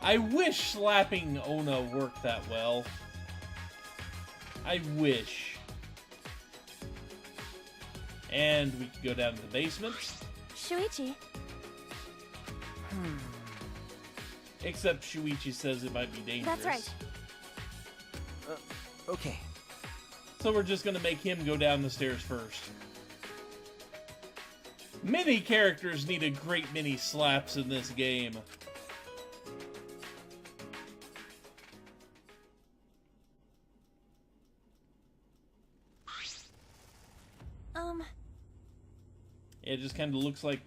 I wish slapping Ona worked that well. I wish. And we can go down to the basement. Shuichi. Except Shuichi says it might be dangerous. That's right. Okay. So we're just gonna make him go down the stairs first. Many characters need a great many slaps in this game. It just kind of looks like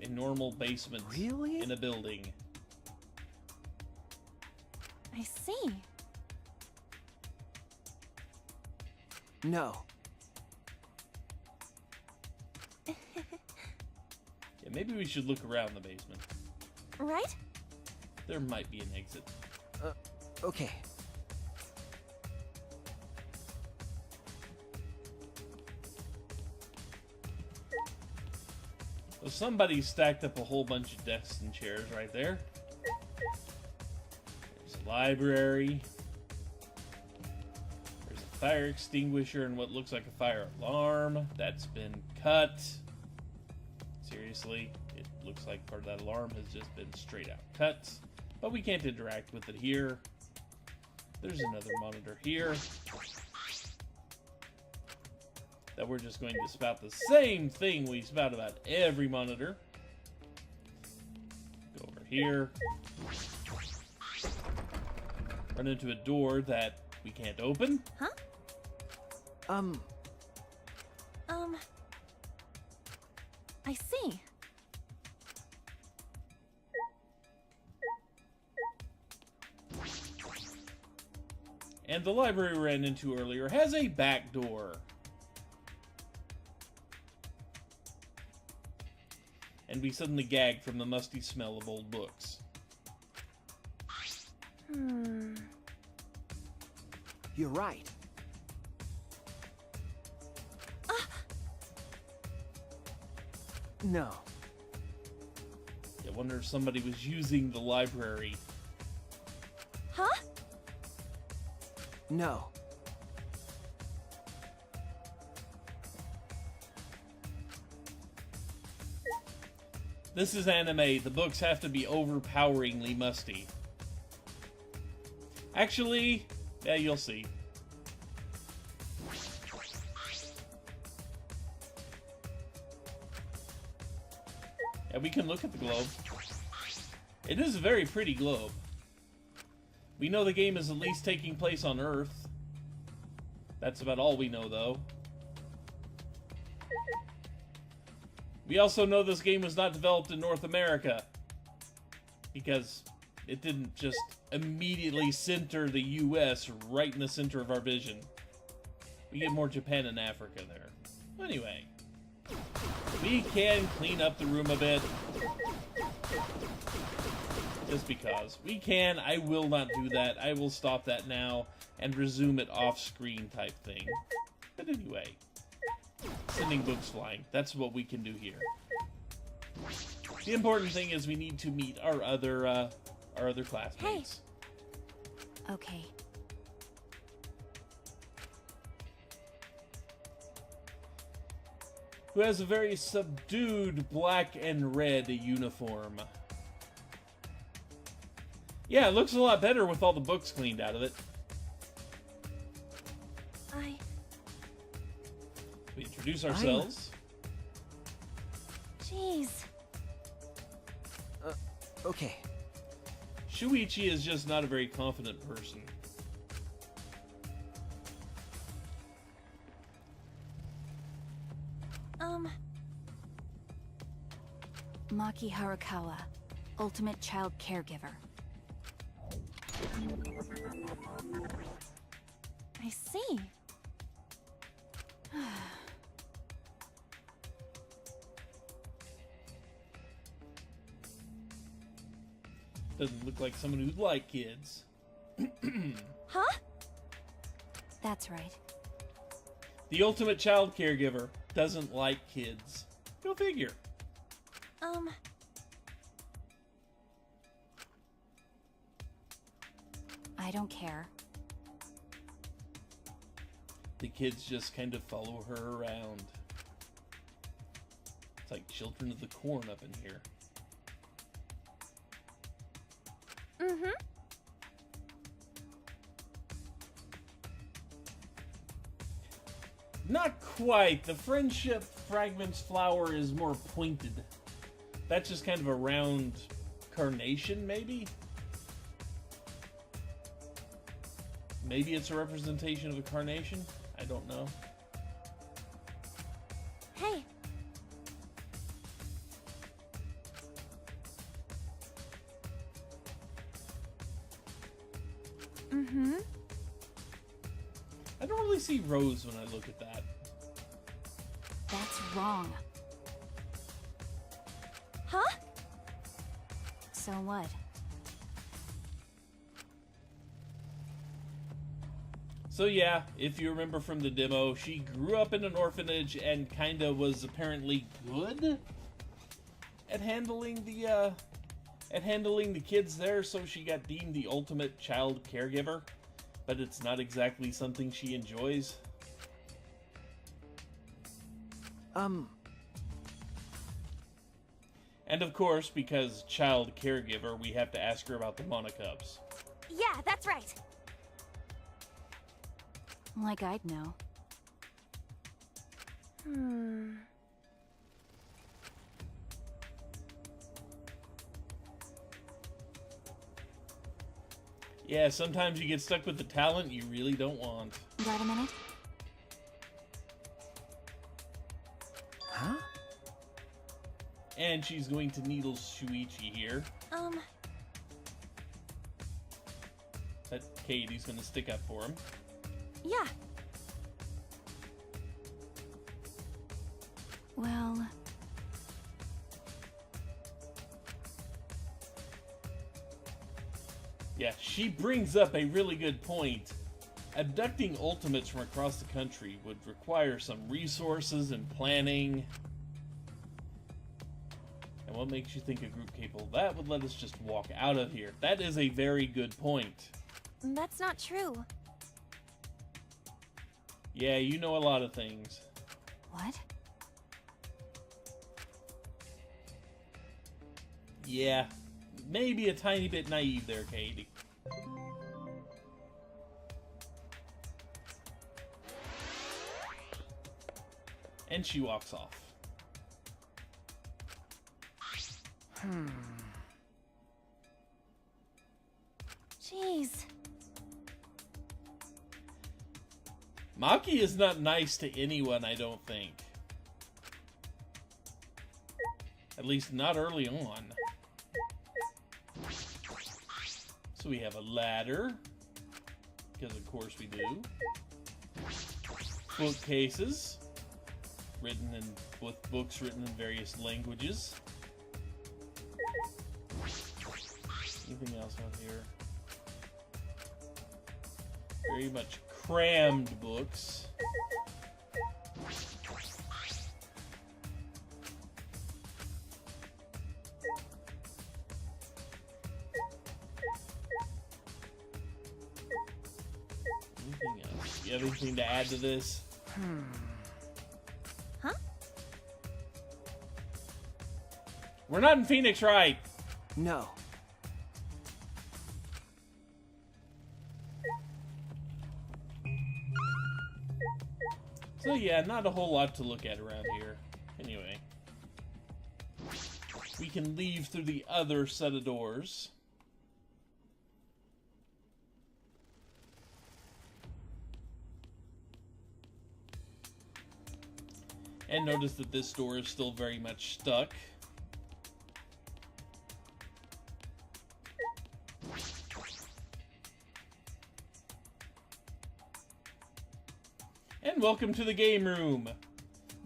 a normal basement in a building. I see. No. Yeah, maybe we should look around the basement. Right? There might be an exit. Okay. So somebody stacked up a whole bunch of desks and chairs right there. There's a library. There's a fire extinguisher and what looks like a fire alarm. That's been cut. Seriously, it looks like part of that alarm has just been straight out cut. But we can't interact with it here. There's another monitor here. That we're just going to spout the same thing we spout about every monitor. Go over here. Run into a door that we can't open. Huh? I see. And the library we ran into earlier has a back door. And we suddenly gag from the musty smell of old books. You're right. No. I wonder if somebody was using the library. Huh? No. This is anime. The books have to be overpoweringly musty. Actually, yeah, you'll see. Yeah, we can look at the globe. It is a very pretty globe. We know the game is at least taking place on Earth. That's about all we know, though. We also know this game was not developed in North America, because it didn't just immediately center the US right in the center of our vision. We get more Japan and Africa there. Anyway, we can clean up the room a bit. Just because. We can. I will not do that. I will stop that now and resume it off-screen type thing. But anyway. Sending books flying. That's what we can do here. The important thing is we need to meet our other classmates. Hey. Okay. Who has a very subdued black and red uniform. Yeah, it looks a lot better with all the books cleaned out of it. We introduce ourselves. Jeez. Okay. Shuichi is just not a very confident person. Maki Harukawa, ultimate child caregiver. I see. Doesn't look like someone who'd like kids. Huh? That's right. The ultimate child caregiver doesn't like kids. Go figure. I don't care. The kids just kind of follow her around. It's like Children of the Corn up in here. Mm-hmm. Not quite. The friendship fragments flower is more pointed. That's just kind of a round carnation, maybe? Maybe it's a representation of a carnation? I don't know. Hey. Mm-hmm. I don't really see rose when I look at that. That's wrong. Huh? So what? So yeah, if you remember from the demo, she grew up in an orphanage and kinda was apparently good at handling the kids there, so she got deemed the ultimate child caregiver. But it's not exactly something she enjoys. And of course, because child caregiver, we have to ask her about the monocubs. Yeah, that's right. Like I'd know. Yeah, sometimes you get stuck with the talent you really don't want. Got a minute? Huh? And she's going to needle Shuichi here. That Kaede's going to stick up for him. Yeah. Well... Yeah, she brings up a really good point. Abducting ultimates from across the country would require some resources and planning. And what makes you think a group capable of that would let us just walk out of here? That is a very good point. That's not true. Yeah, you know a lot of things. What? Yeah, maybe a tiny bit naive there, Kaede. And she walks off. Jeez. Maki is not nice to anyone, I don't think. At least not early on. So we have a ladder, because of course we do. Bookcases, with books written in various languages. Anything else on here? Very much crammed books. Anything else? Do you have anything to add to this? Huh? We're not in Phoenix, right? No. So yeah, not a whole lot to look at around here. Anyway. We can leave through the other set of doors. And notice that this door is still very much stuck. And welcome to the game room,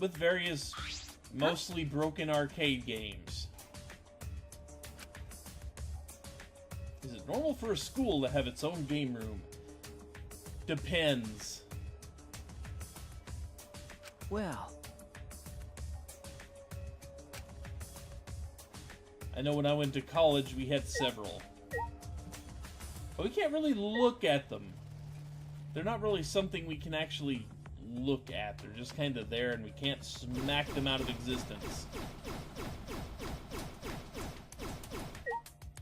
with various mostly broken arcade games. Is it normal for a school to have its own game room? Depends. Well, I know when I went to college, we had several. But we can't really look at them. They're not really something we can actually look at. They're just kind of there, and we can't smack them out of existence.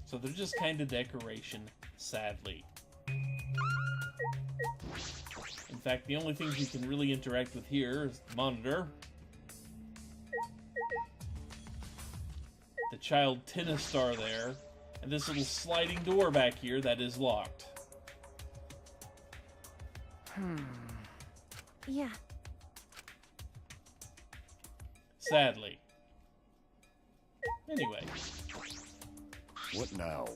So they're just kind of decoration, sadly. In fact, the only things you can really interact with here is the monitor, the child tennis star there, and this little sliding door back here that is locked. Yeah. Sadly. Anyway. What now?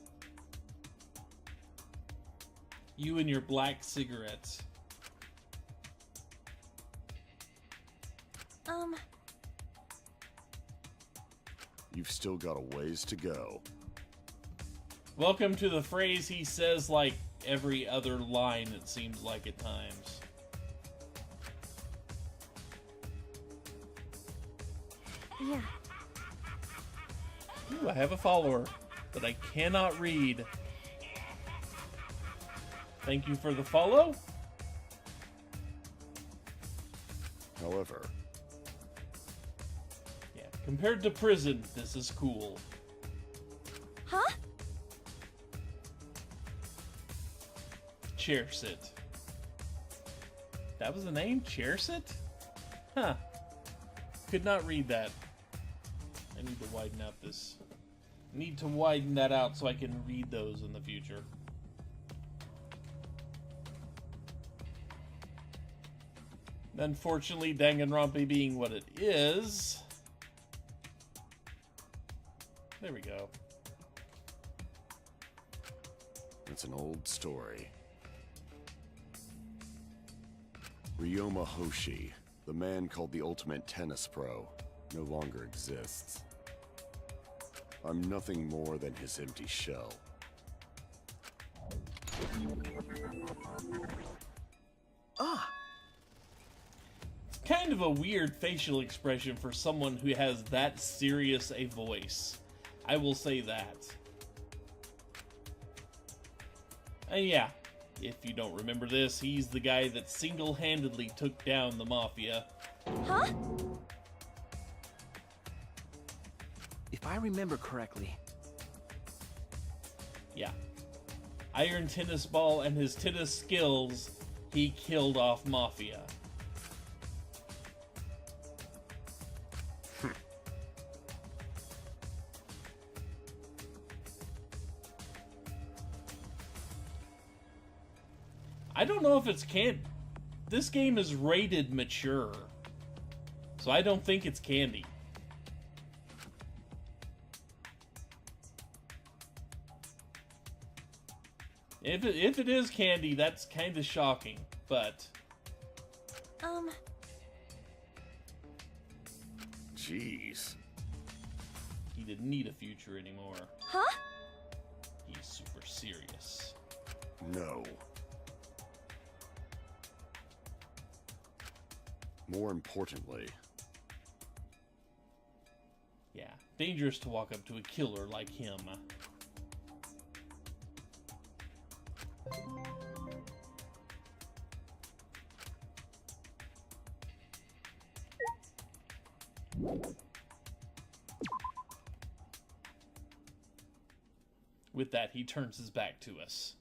You and your black cigarettes. You've still got a ways to go. Welcome to the phrase he says like every other line, it seems like at times. Yeah. Ooh, I have a follower that I cannot read. Thank you for the follow. However, Yeah, compared to prison, this is cool. Huh? Chair sit. That was the name? Chair sit? Huh. Could not read that. I need to widen out this. Need to widen that out so I can read those in the future. Unfortunately, Danganronpa being what it is... There we go. it's an old story. Ryoma Hoshi, the man called the ultimate tennis pro, no longer exists. I'm nothing more than his empty shell. Kind of a weird facial expression for someone who has that serious a voice. I will say that. And yeah, if you don't remember this, he's the guy that single-handedly took down the Mafia. Huh? If I remember correctly, Yeah. Iron tennis ball and his tennis skills, he killed off Mafia. I don't know if it's this game is rated mature, so I don't think it's candy. If it is candy, that's kind of shocking, but... Jeez. He didn't need a future anymore. Huh? He's super serious. No. More importantly, Yeah, dangerous to walk up to a killer like him. With that, he turns his back to us.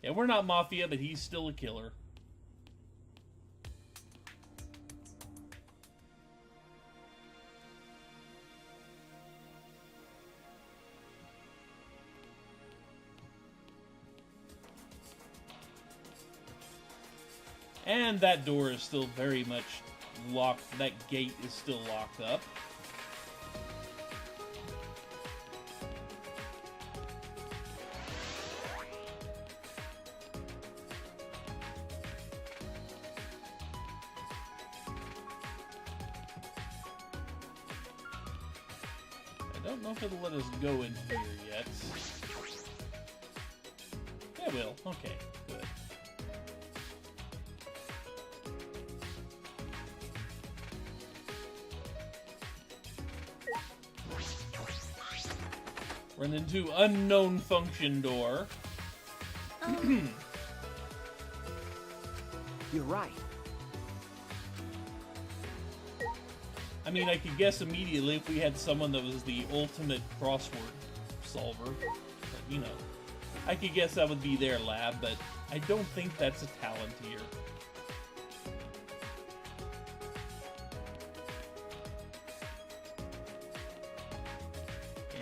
Yeah, we're not Mafia, but he's still a killer. And that door is still very much locked. That gate is still locked up. I don't know if it'll let us go in here yet. It will. Okay, good. Run into unknown function door. You're right. I mean, I could guess immediately if we had someone that was the ultimate crossword solver. But, you know, I could guess that would be their lab, but I don't think that's a talent here.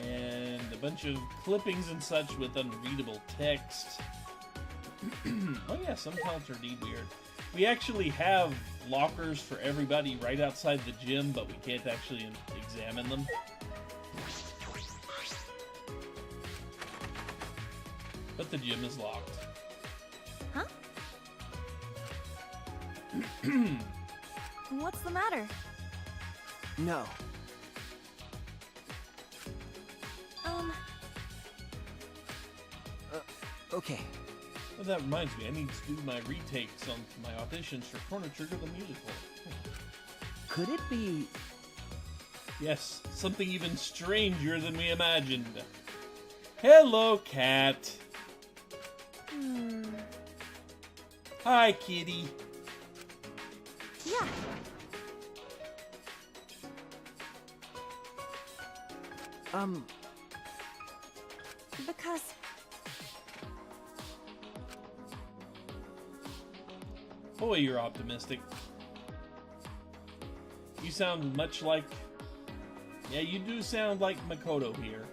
And a bunch of clippings and such with unreadable text. Oh yeah, some talents are indeed weird. We actually have lockers for everybody right outside the gym, but we can't actually examine them. But the gym is locked. Huh? What's the matter? No. Okay. Well, that reminds me, I need to do my retakes on my auditions for Chrono Trigger the musical. Could it be... Yes, something even stranger than we imagined. Hello, cat. Hi, kitty. Yeah. Because... Boy, you're optimistic. You sound much like... Yeah, you do sound like Makoto here.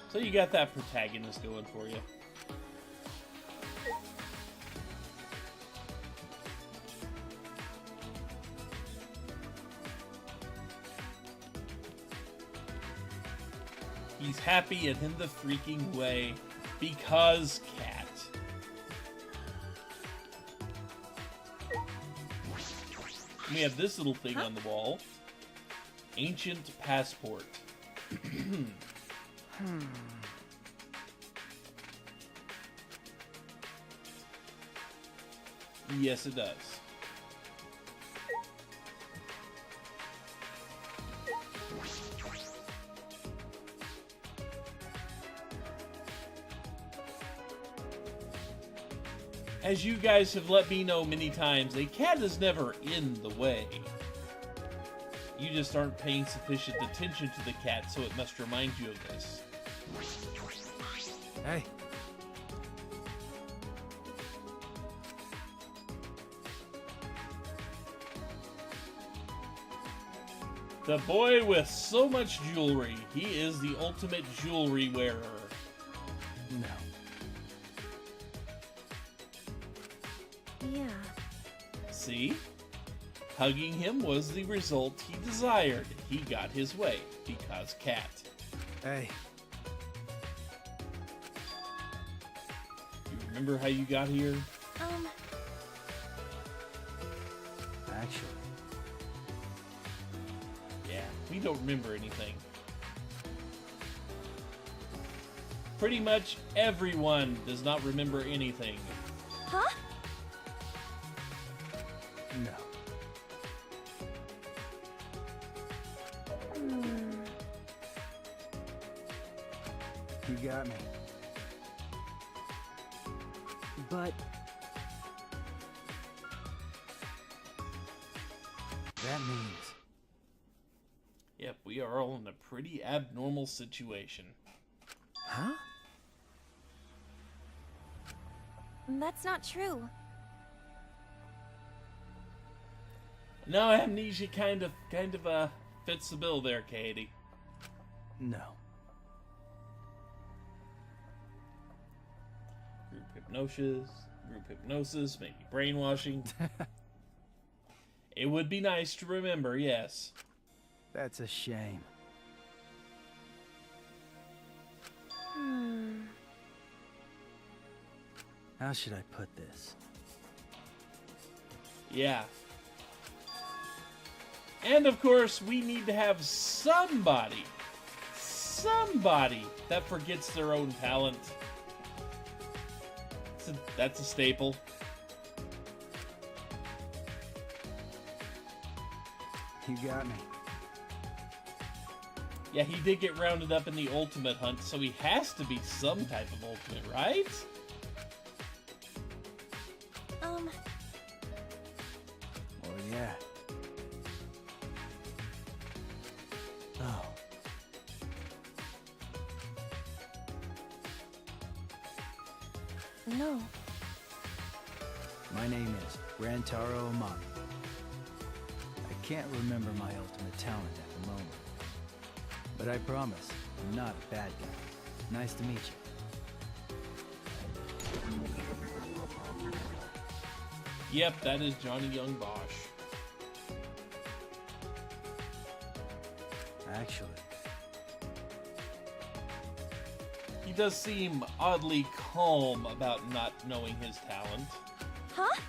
So you got that protagonist going for you. He's happy and in the freaking way because cat. We have this little thing on the wall. Ancient passport. Yes, it does. As you guys have let me know many times, a cat is never in the way. You just aren't paying sufficient attention to the cat, so it must remind you of this. Hey. The boy with so much jewelry. He is the ultimate jewelry wearer. No. Yeah. See? Hugging him was the result he desired. He got his way, because cat. Hey. You remember how you got here? Actually. Yeah, we don't remember anything. Pretty much everyone does not remember anything. Huh? No. You got me. But... that means... Yep, we are all in a pretty abnormal situation. Huh? That's not true. No, amnesia kind of fits the bill there, Kaede. No. Group hypnosis, maybe brainwashing. It would be nice to remember, yes. That's a shame. How should I put this? Yeah. And of course, we need to have somebody that forgets their own talent. That's a staple. You got me. Yeah, he did get rounded up in the ultimate hunt, so he has to be some type of ultimate, right? Oh, yeah. Oh. No. My name is Rantaro Amami. I can't remember my ultimate talent at the moment. But I promise, I'm not a bad guy. Nice to meet you. Yep, that is Johnny Young Bosch. Actually, He does seem oddly calm about not knowing his talent. Huh?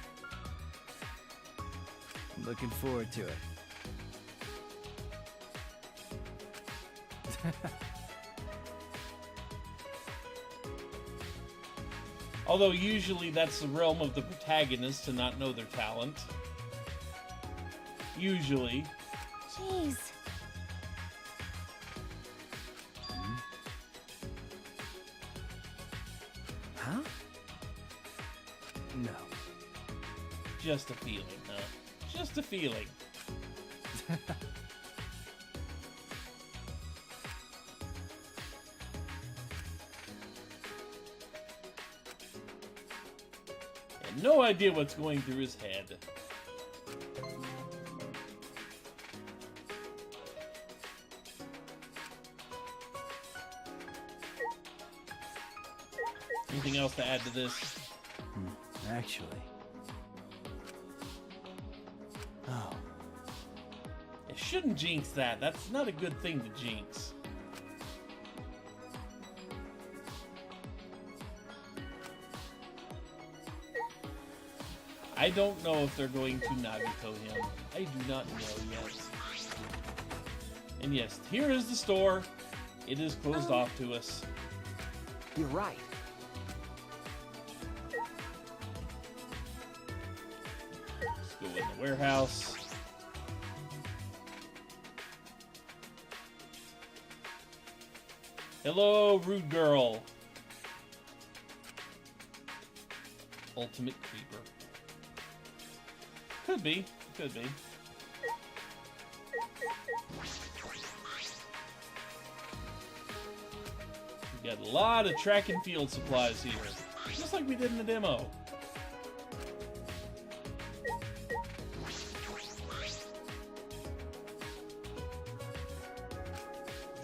I'm looking forward to it. Although usually that's the realm of the protagonist to not know their talent. Usually. Jeez. Huh? No. Just a feeling, huh? Just a feeling. And no idea what's going through his head. Anything else to add to this? Actually. Oh. It shouldn't jinx that. That's not a good thing to jinx. I don't know if they're going to Nagito him. I do not know yet. And yes, here is the store. It is closed off to us. You're right. Let's go in the warehouse. Hello, rude girl. Ultimate creeper. Could be. Could be. We got a lot of track and field supplies here. Just like we did in the demo.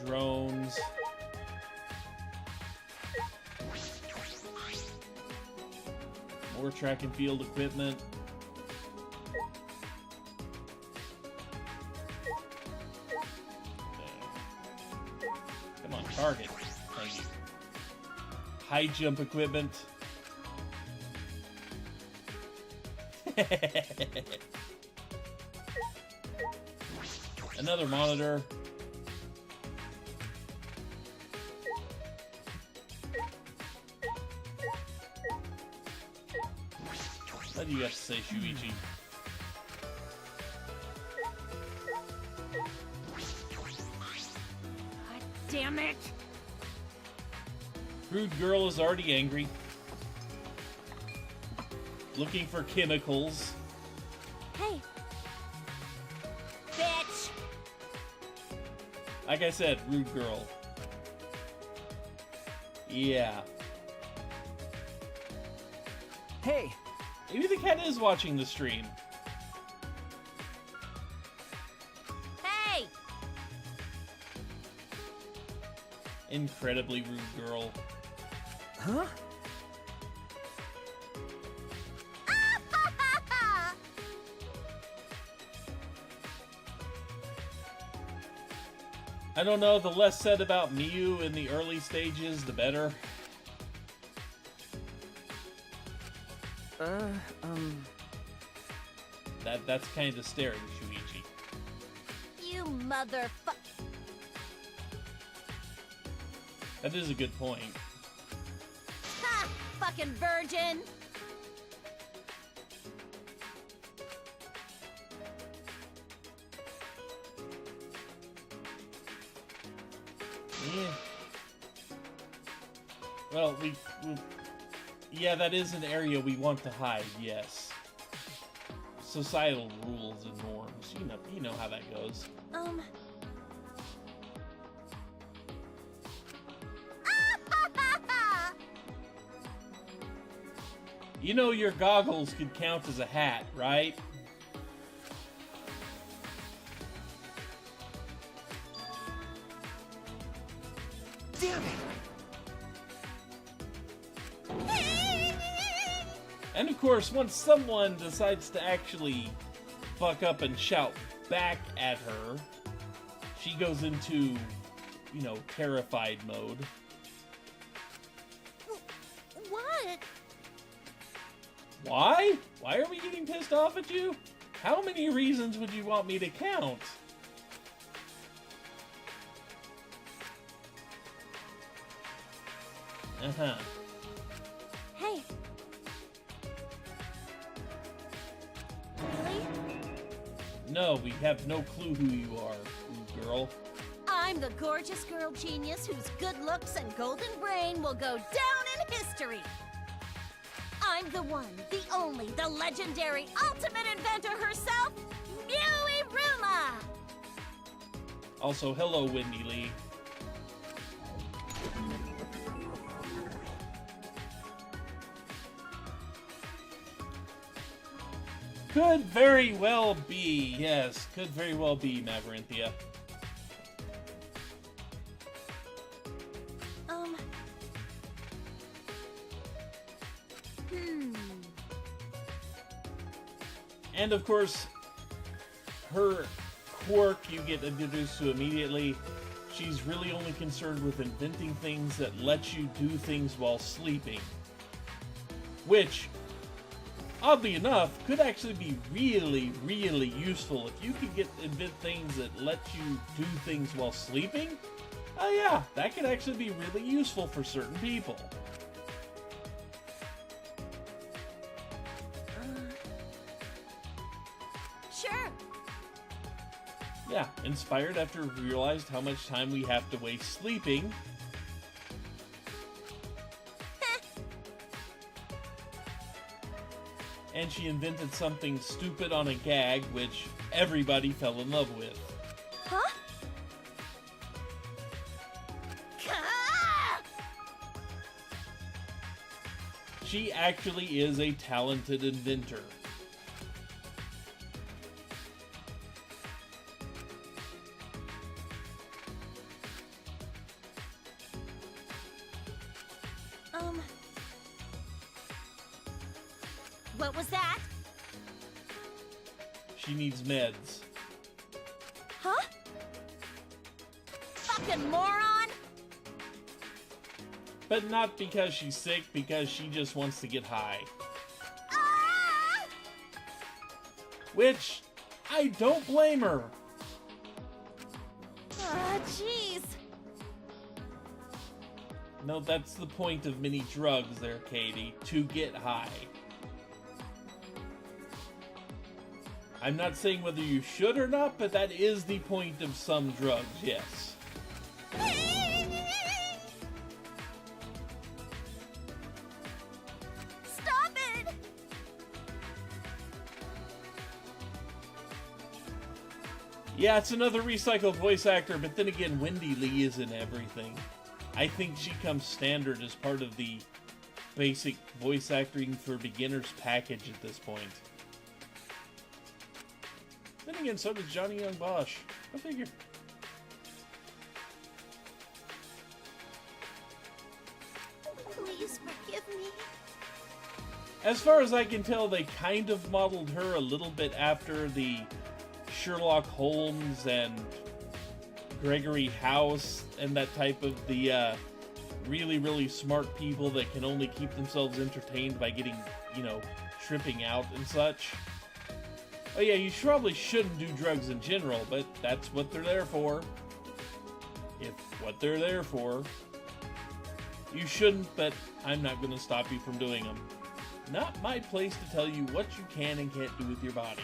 Drones. More track and field equipment. Come on, target. Thank you. High jump equipment. Another monitor. What do you have to say, Shuichi? God damn it! Rude girl is already angry. Looking for chemicals. Hey, Bitch! Like I said, rude girl. Yeah. Hey! Maybe the cat is watching the stream. Hey! Incredibly rude girl. Huh? I don't know, the less said about Miyu in the early stages, the better. That's kind of staring, Shuichi. You motherfucker! That is a good point. Ha! Fucking virgin! Well, yeah, that is an area we want to hide, yes. Societal rules and norms. You know how that goes. You know your goggles could count as a hat, right? Damn it! And of course, once someone decides to actually fuck up and shout back at her, she goes into, terrified mode. What? Why? Why are we getting pissed off at you? How many reasons would you want me to count? Uh-huh. Hey. Really? No, we have no clue who you are, girl. I'm the gorgeous girl genius whose good looks and golden brain will go down in history. I'm the one, the only, the legendary ultimate inventor herself, Ruma. Also, hello, Wendy Lee. Could very well be, yes. Could very well be, Maverinthia. And of course, her quirk you get introduced to immediately. She's really only concerned with inventing things that let you do things while sleeping. Which, oddly enough, could actually be really, really useful. If you could invent things that let you do things while sleeping, oh yeah, that could actually be really useful for certain people. Sure. Yeah, inspired after we realized how much time we have to waste sleeping. And she invented something stupid on a gag, which everybody fell in love with. Huh? She actually is a talented inventor. What was that? She needs meds. Huh? Fucking moron! But not because she's sick, because she just wants to get high. Ah! Which, I don't blame her. Ah, jeez. No, that's the point of many drugs there, Kaede, to get high. I'm not saying whether you should or not, but that is the point of some drugs, yes. Stop it! Yeah, it's another recycled voice actor, but then again, Wendy Lee is in everything. I think she comes standard as part of the basic voice acting for beginners package at this point. Then again, so does Johnny Young Bosch. Go figure. Please forgive me. As far as I can tell, they kind of modeled her a little bit after the Sherlock Holmes and Gregory House and that type of the really, really smart people that can only keep themselves entertained by getting, tripping out and such. Oh yeah, you probably shouldn't do drugs in general, but that's what they're there for. If what they're there for. You shouldn't, but I'm not going to stop you from doing them. Not my place to tell you what you can and can't do with your body.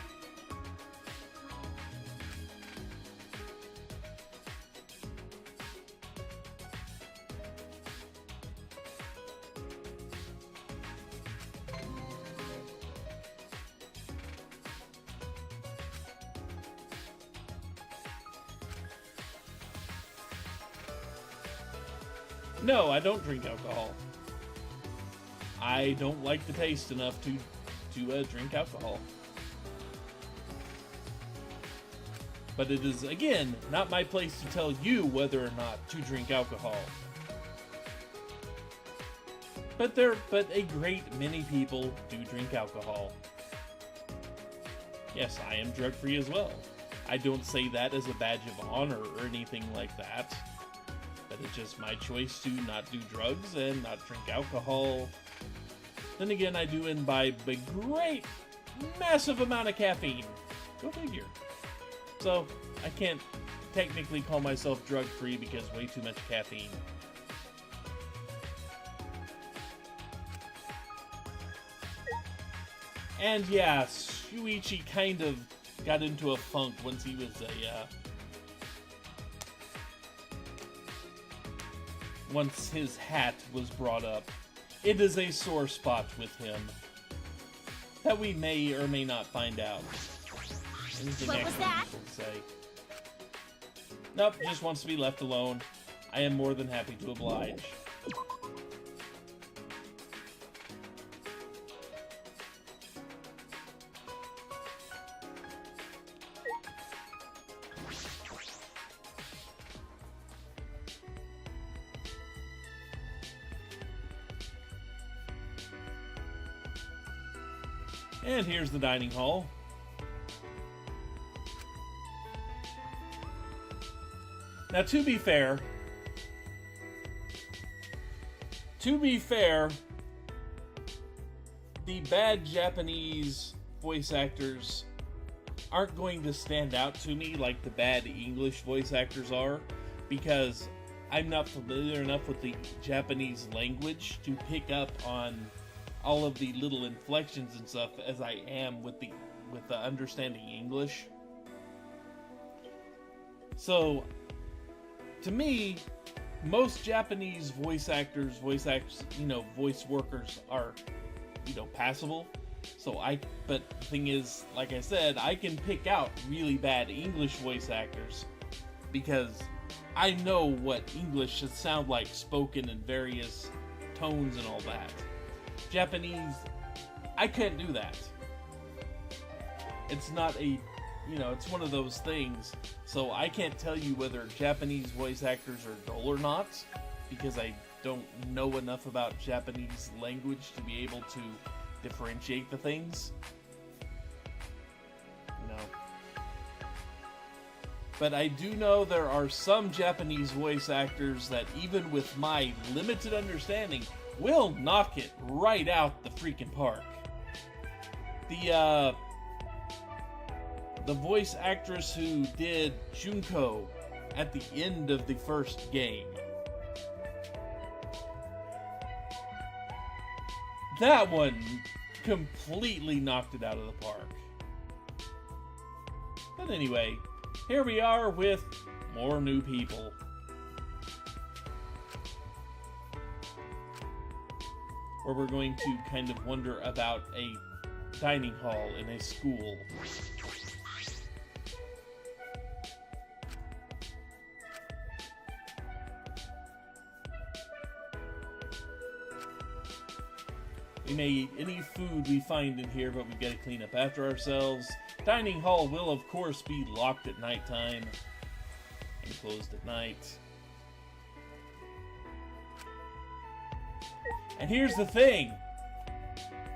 No, I don't drink alcohol. I don't like the taste enough to drink alcohol. But it is, again, not my place to tell you whether or not to drink alcohol. But a great many people do drink alcohol. Yes, I am drug-free as well. I don't say that as a badge of honor or anything like that. But it's just my choice to not do drugs and not drink alcohol. Then again, I do imbibe a great, massive amount of caffeine. Go figure. So, I can't technically call myself drug-free because way too much caffeine. And yeah, Shuichi kind of got into a funk once he was once his hat was brought up. It is a sore spot with him that we may or may not find out. Anything What was that? Say. Nope, just wants to be left alone. I am more than happy to oblige. And here's the dining hall. Now, to be fair, the bad Japanese voice actors aren't going to stand out to me like the bad English voice actors are, because I'm not familiar enough with the Japanese language to pick up on all of the little inflections and stuff as I am with the understanding English. So, to me, most Japanese voice actors, voice workers are, passable. So but the thing is, like I said, I can pick out really bad English voice actors because I know what English should sound like spoken in various tones and all that. Japanese, I can't do that. It's not a, it's one of those things. So I can't tell you whether Japanese voice actors are dull or not, because I don't know enough about Japanese language to be able to differentiate the things. But I do know there are some Japanese voice actors that, even with my limited understanding, will knock it right out the freaking park. The voice actress who did Junko at the end of the first game. That one completely knocked it out of the park. But anyway, here we are with more new people. Where we're going to kind of wonder about a dining hall in a school. We may eat any food we find in here, but we've got to clean up after ourselves. Dining hall will, of course, be locked at nighttime and closed at night. And here's the thing.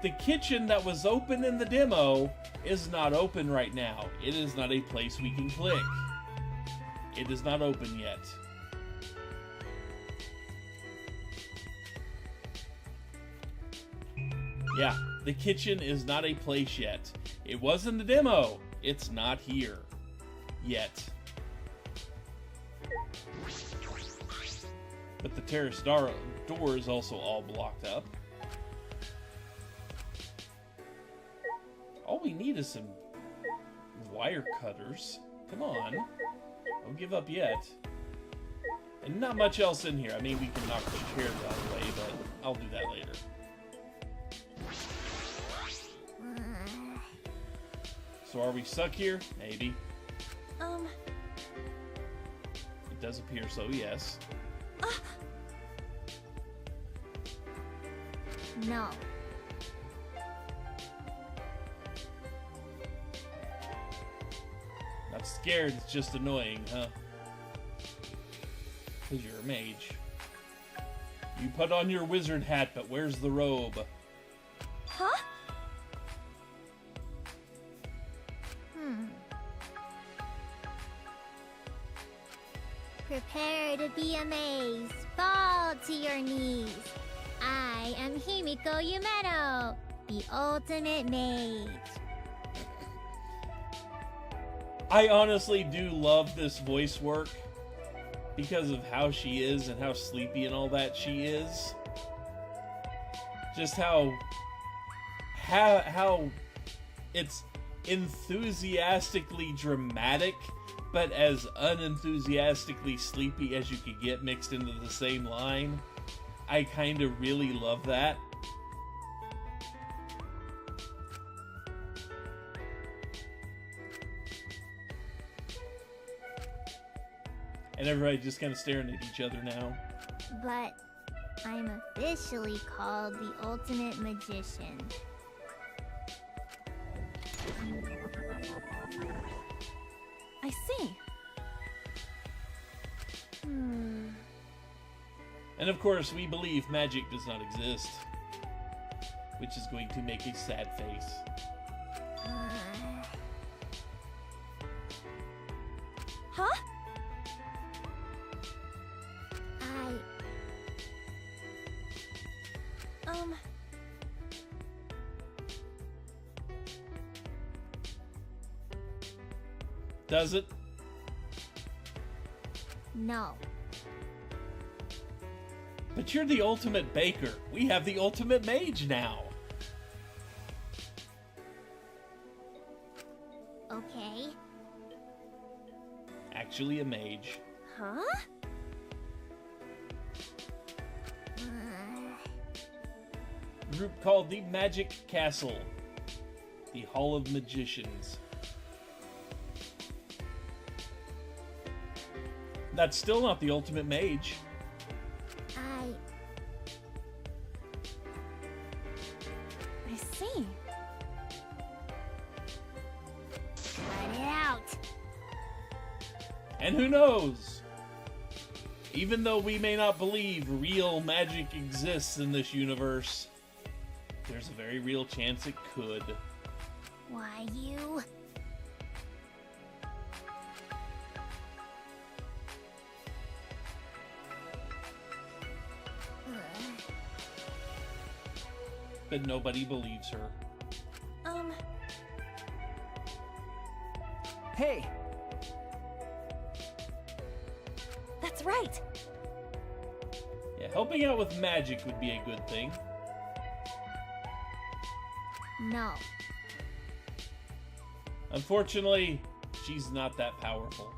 The kitchen that was open in the demo is not open right now. It is not a place we can click. It is not open yet. Yeah, the kitchen is not a place yet. It was in the demo. It's not here. Yet. But the terrace door is also all blocked up. All we need is some wire cutters. Come on. Don't give up yet. And not much else in here. I mean, we can knock the chairs out of the way, but I'll do that later. So are we stuck here? Maybe. It does appear so, yes. No. Not scared, it's just annoying, huh? Because you're a mage. You put on your wizard hat, but where's the robe? Huh? Prepare to be amazed. Fall to your knees. I am Himiko Yumeno, the ultimate mage. I honestly do love this voice work because of how she is and how sleepy and all that she is. Just how it's enthusiastically dramatic, but as unenthusiastically sleepy as you could get mixed into the same line. I kind of really love that. And everybody just kind of staring at each other now. But I'm officially called the ultimate magician. I see. And of course, we believe magic does not exist, which is going to make a sad face. Huh? Does it? No. But you're the ultimate baker. We have the ultimate mage now. Okay. Actually a mage. Huh? Group called the Magic Castle. The Hall of Magicians. That's still not the ultimate mage. I see. Let it out. And who knows? Even though we may not believe real magic exists in this universe, there's a very real chance it could. Why, you? But nobody believes her. Hey! That's right. Yeah, helping out with magic would be a good thing. No. Unfortunately, she's not that powerful.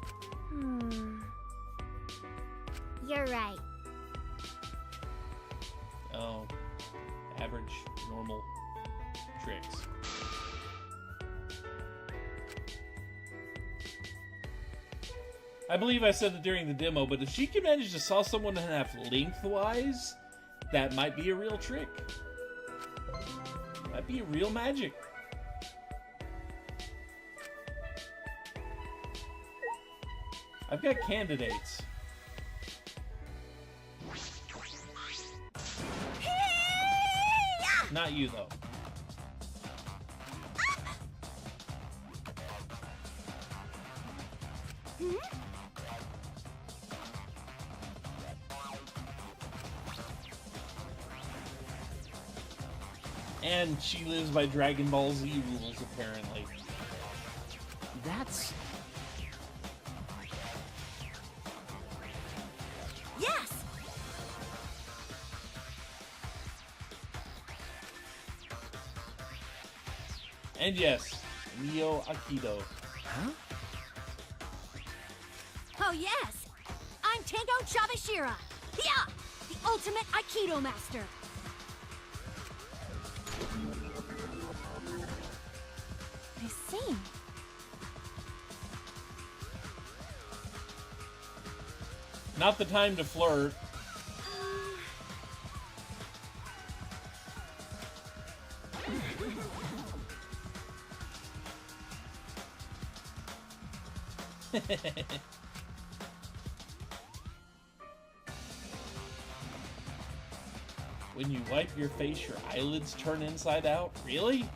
You're right. Oh, average, normal tricks. I believe I said it during the demo, but if she can manage to saw someone in half lengthwise, that might be a real trick. Might be real magic. I've got candidates. Not you, though. And she lives by Dragon Ball Z rules, apparently. That's... Yes. And yes, Neo Aikido. Huh? Oh yes. I'm Tango Chabashira. Yeah, the ultimate Aikido master. I see. Not the time to flirt. When you wipe your face, your eyelids turn inside out? Really?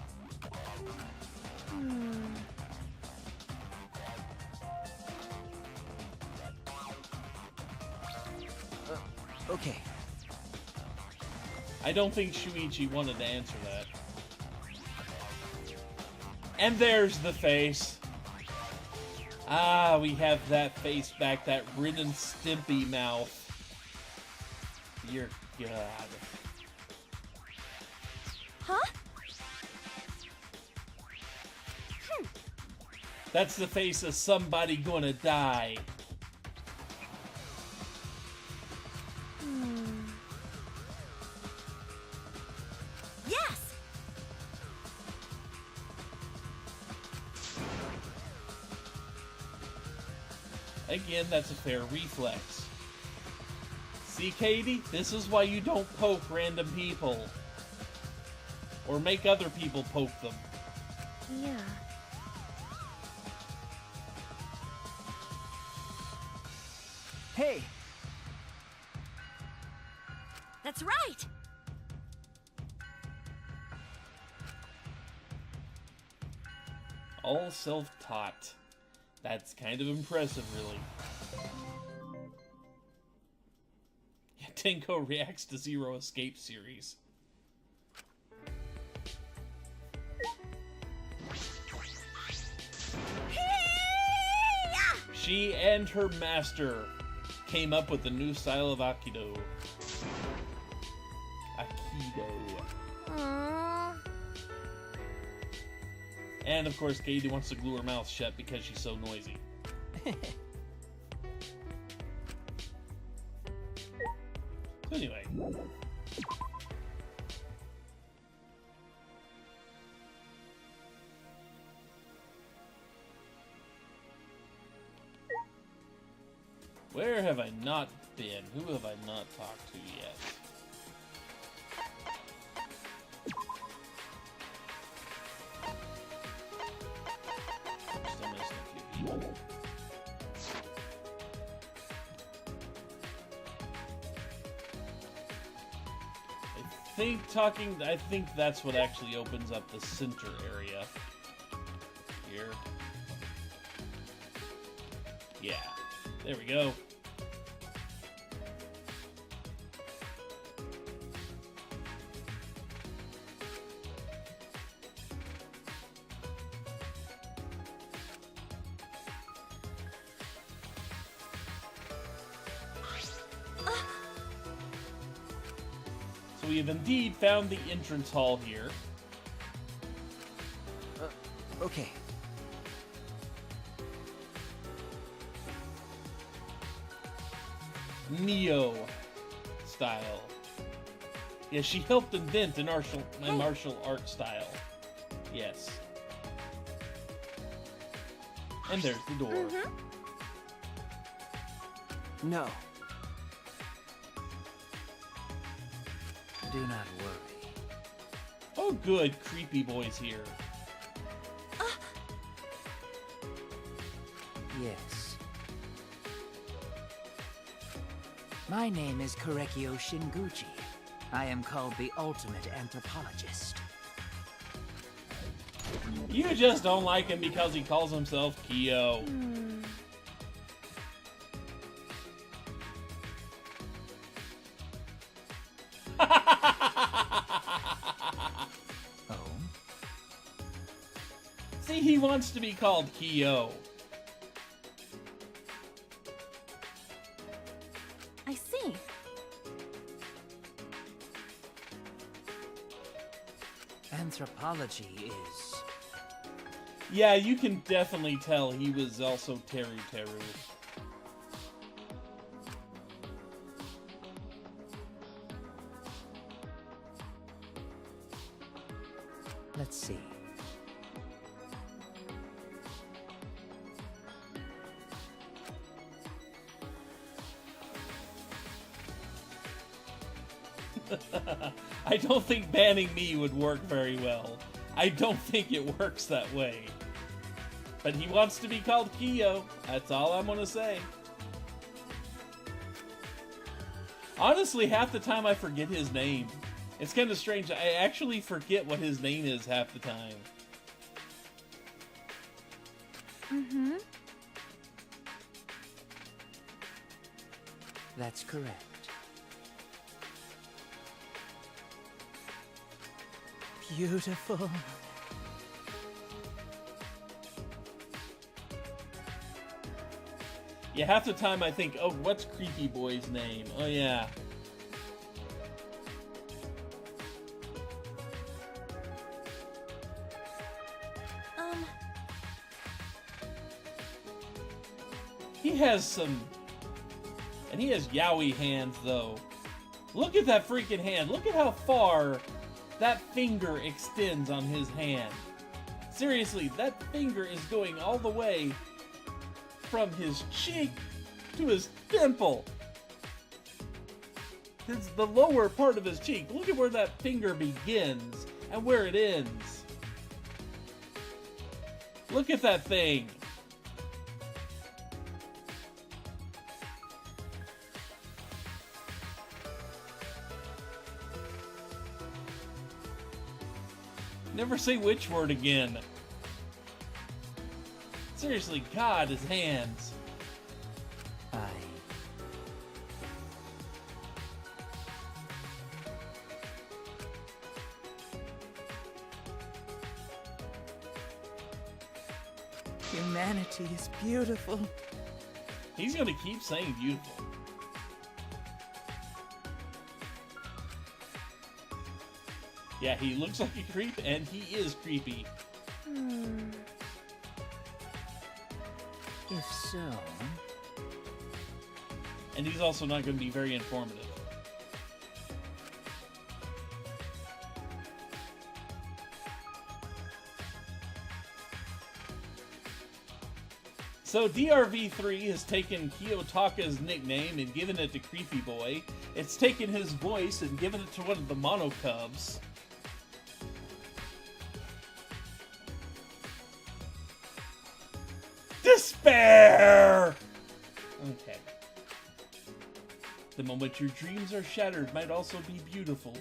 Okay. I don't think Shuichi wanted to answer that. And there's the face. Ah, we have that face back, that Ren and Stimpy mouth. Dear God. Huh? That's the face of somebody gonna die. Yes! Again, that's a fair reflex. See, Kaede? This is why you don't poke random people. Or make other people poke them. Yeah. Hey! That's right! All self-taught. That's kind of impressive, really. Yeah, Tenko reacts to Zero Escape series. She and her master came up with a new style of Aikido. Aww. And of course, Kaede wants to glue her mouth shut because she's so noisy. So anyway. Where have I not been? Who have I not talked to yet? Still missing a few people. I think that's what actually opens up the center area. Here. Yeah. There we go. So we have indeed found the entrance hall here. Okay. Neo style. Yeah, she helped invent my martial art style. Yes. And there's the door. No. Do not worry. Oh good, creepy boy's here. Yes. My name is Korekio Shinguchi. I am called the ultimate anthropologist. You just don't like him because he calls himself Kyo. Oh? See, he wants to be called Kyo. I see. Anthropology is... Yeah, you can definitely tell he was also Teru. Let's see. I don't think banning me would work very well. I don't think it works that way. But he wants to be called Kyo. That's all I'm gonna say. Honestly, half the time I forget his name. It's kind of strange. I actually forget what his name is half the time. Mm-hmm. That's correct. Beautiful. Yeah, half the time I think, oh, what's Creepy Boy's name? Oh, yeah. He has some... And he has yaoi hands, though. Look at that freaking hand. Look at how far that finger extends on his hand. Seriously, that finger is going all the way from his cheek to his temple. It's the lower part of his cheek. Look at where that finger begins and where it ends. Look at that thing. Never say which word again. Seriously, God, his hands. Humanity is beautiful. He's gonna keep saying beautiful. Yeah, he looks like a creep, and he is creepy. If so... And he's also not going to be very informative. So DRV3 has taken Kiyotaka's nickname and given it to Creepy Boy. It's taken his voice and given it to one of the Mono Cubs. Despair! Okay. The moment your dreams are shattered might also be beautiful.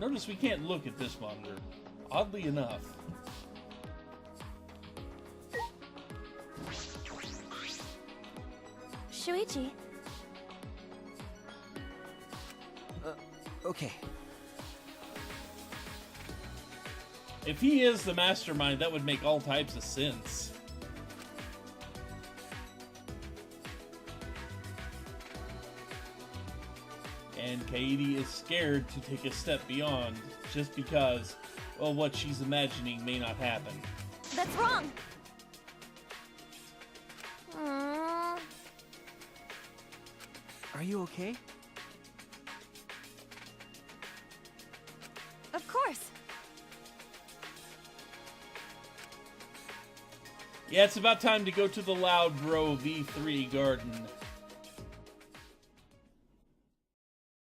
Notice we can't look at this monitor, oddly enough. Shuichi. Okay. If he is the mastermind, that would make all types of sense. And Kaede is scared to take a step beyond, just because, well, what she's imagining may not happen. That's wrong. Are you okay? Of course. Yeah, it's about time to go to the Loud Bro V3 garden.